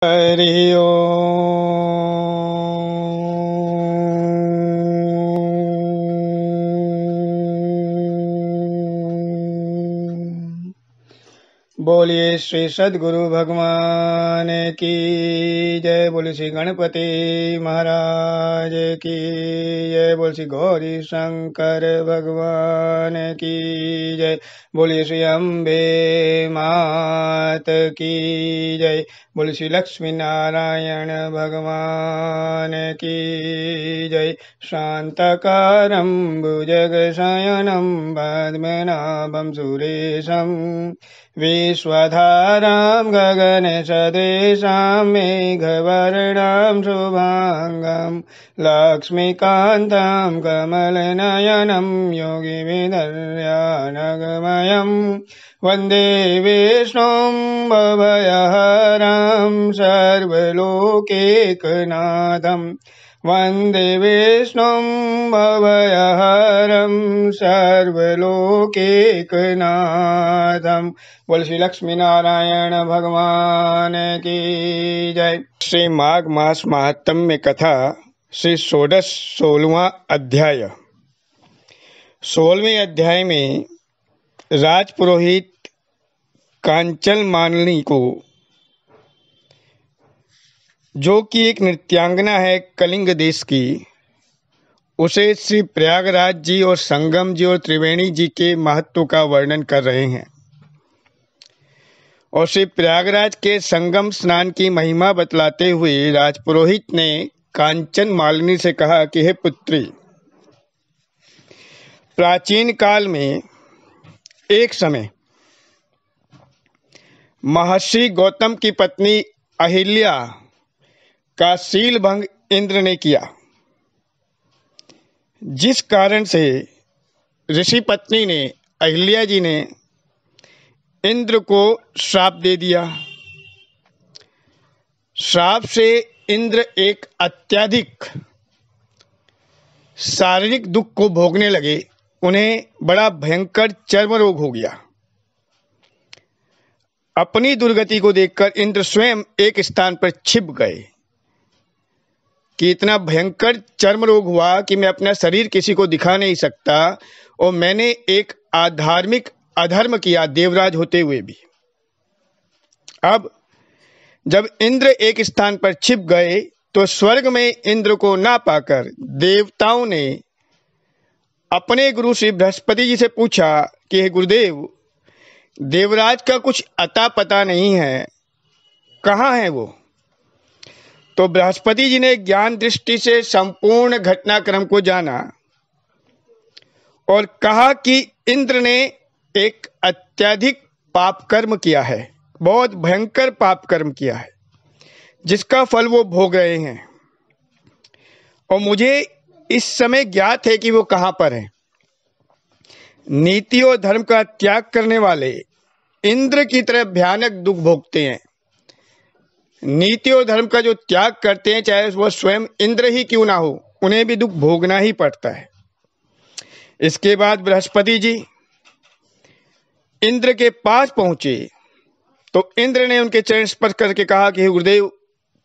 हरि ओम। बोलिए श्री सद्गुरु भगवान की जय। बोलिए श्री गणपति महाराज की जय। बोलिए श्री गौरी शंकर भगवान की जय। बोलिए श्री अम्बे मात की जय। बोलिए श्री लक्ष्मी नारायण भगवान की जय। शांताकारं भुजगशयनं पद्मनाभं सुरेशं विश्वधारां गगनसदृशां मेघवर्णां शुभांगं लक्ष्मीकान्तं कमलनयनं योगिविदर्यानगमयं वन्दे विष्णुं भवभयहरं सर्वलोकैकनाथं वन्दे विष्णुं भवभयहरं सर्वलोकैकनाथं। बोल श्री लक्ष्मी नारायण भगवान की जय। श्री माघ मास महात्म्य कथा श्री षोडश 16वां अध्याय। 16वें अध्याय में राजपुरोहित कांचन मालिनी को, जो कि एक नृत्यांगना है कलिंग देश की, उसे श्री प्रयागराज जी और संगम जी और त्रिवेणी जी के महत्व का वर्णन कर रहे हैं। और श्री प्रयागराज के संगम स्नान की महिमा बतलाते हुए राजपुरोहित ने कांचन मालिनी से कहा कि हे पुत्री, प्राचीन काल में एक समय महर्षि गौतम की पत्नी अहिल्या का शील भंग इंद्र ने किया, जिस कारण से ऋषि पत्नी ने, अहिल्या जी ने इंद्र को श्राप दे दिया। श्राप से इंद्र एक अत्यधिक शारीरिक दुख को भोगने लगे। उन्हें बड़ा भयंकर चर्म रोग हो गया। अपनी दुर्गति को देखकर इंद्र स्वयं एक स्थान पर छिप गए कि इतना भयंकर चर्म रोग हुआ कि मैं अपना शरीर किसी को दिखा नहीं सकता, और मैंने एक अधार्मिक अधर्म किया देवराज होते हुए भी। अब जब इंद्र एक स्थान पर छिप गए तो स्वर्ग में इंद्र को ना पाकर देवताओं ने अपने गुरु श्री बृहस्पति जी से पूछा कि हे गुरुदेव, देवराज का कुछ अता पता नहीं है, कहाँ है वो? तो बृहस्पति जी ने ज्ञान दृष्टि से संपूर्ण घटनाक्रम को जाना और कहा कि इंद्र ने एक अत्यधिक पाप कर्म किया है, बहुत भयंकर पाप कर्म किया है, जिसका फल वो भोग रहे हैं। और मुझे इस समय ज्ञात है कि वो कहाँ पर है। नीति और धर्म का त्याग करने वाले इंद्र की तरह भयानक दुख भोगते हैं। नीति और धर्म का जो त्याग करते हैं, चाहे वह स्वयं इंद्र ही क्यों ना हो, उन्हें भी दुख भोगना ही पड़ता है। इसके बाद बृहस्पति जी इंद्र के पास पहुंचे तो इंद्र ने उनके चरण स्पर्श करके कहा कि गुरुदेव,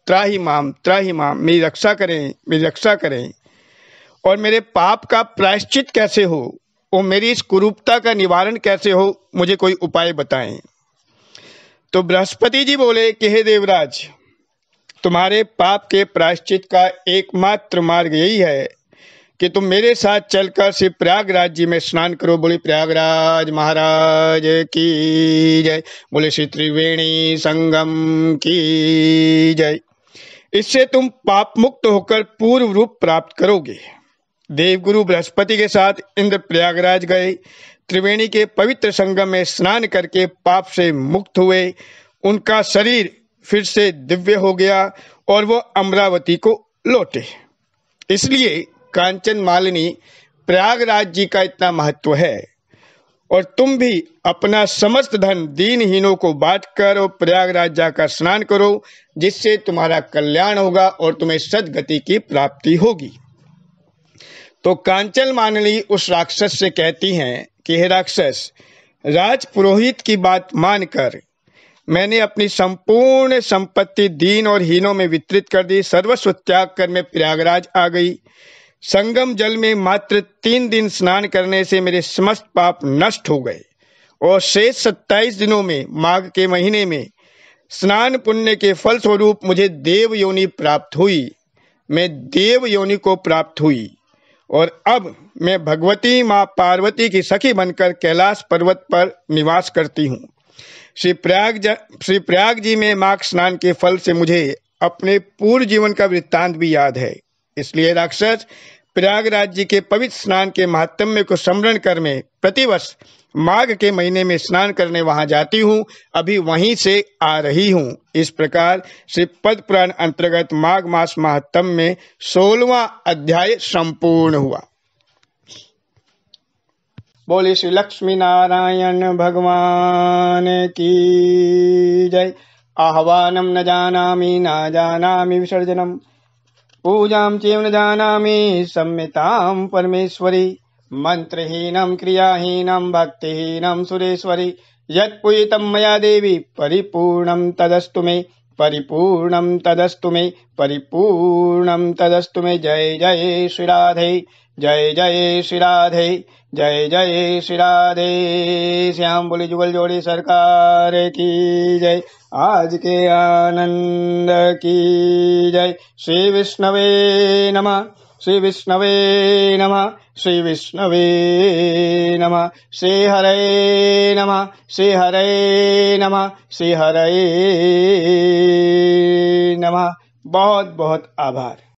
त्राहि माम, मेरी रक्षा करें, मेरी रक्षा करें, और मेरे पाप का प्रायश्चित कैसे हो और मेरी इस कुरूपता का निवारण कैसे हो, मुझे कोई उपाय बताएं। तो बृहस्पति जी बोले कि हे देवराज, तुम्हारे पाप के प्रायश्चित का एकमात्र मार्ग यही है कि तुम मेरे साथ चलकर श्री प्रयागराज जी में स्नान करो। बोले प्रयागराज महाराज की जय। बोले श्री त्रिवेणी संगम की जय। इससे तुम पाप मुक्त होकर पूर्व रूप प्राप्त करोगे। देवगुरु बृहस्पति के साथ इंद्र प्रयागराज गए। त्रिवेणी के पवित्र संगम में स्नान करके पाप से मुक्त हुए। उनका शरीर फिर से दिव्य हो गया और वो अमरावती को लौटे। इसलिए कांचन मालिनी, प्रयागराज जी का इतना महत्व है। और तुम भी अपना समस्त धन दीनहीनों को बांटकर और प्रयागराज जाकर स्नान करो, जिससे तुम्हारा कल्याण होगा और तुम्हें सद्गति की प्राप्ति होगी। तो कांचन मालिनी उस राक्षस से कहती हैं कि हे राक्षस, राज पुरोहित की बात मानकर मैंने अपनी संपूर्ण संपत्ति दीन और हीनों में वितरित कर दी। सर्वस्व त्याग कर मैं प्रयागराज आ गई। संगम जल में मात्र 3 दिन स्नान करने से मेरे समस्त पाप नष्ट हो गए और शेष 27 दिनों में, माघ के महीने में, स्नान पुण्य के फल स्वरूप मुझे देव योनि प्राप्त हुई। मैं देव योनि को प्राप्त हुई और अब मैं भगवती माँ पार्वती की सखी बनकर कैलाश पर्वत पर निवास करती हूँ। श्री प्रयाग जी में माघ स्नान के फल से मुझे अपने पूर्व जीवन का वृत्तांत भी याद है। इसलिए राक्षस, प्रयागराज जी के पवित्र स्नान के महात्म्य को स्मरण कर मैं प्रतिवर्ष माघ के महीने में स्नान करने वहां जाती हूँ। अभी वहीं से आ रही हूँ। इस प्रकार श्री पद्म पुराण अंतर्गत माघ मास महात्म्य में 16वां अध्याय संपूर्ण हुआ। बोले श्री लक्ष्मी नारायण भगवान की जय। आह्वानम न जानामि न जानामि विसर्जनम, पूजां चैव न जानामि सम्यतां परमेश्वरी, मंत्रहीनं क्रियाहीनं भक्तिहीनं सुरेश्वरी, यत्पूजितं मया देवी परिपूर्णं तदस्तु मे, परिपूर्णं तदस्तु मे, परिपूर्णं तदस्तु मे। जय जय श्री राधे, जय जय श्री राधे, जय जय श्री राधे श्याम। बोले जुगल जोड़ी सरकार की जय। आज के आनंद की जय। श्री विष्णवे नमः, श्री विष्णवे नमः, श्री विष्णवे नमः, श्री हरे नमः, श्री हरे नमः, श्री हरे नमः। बहुत बहुत आभार।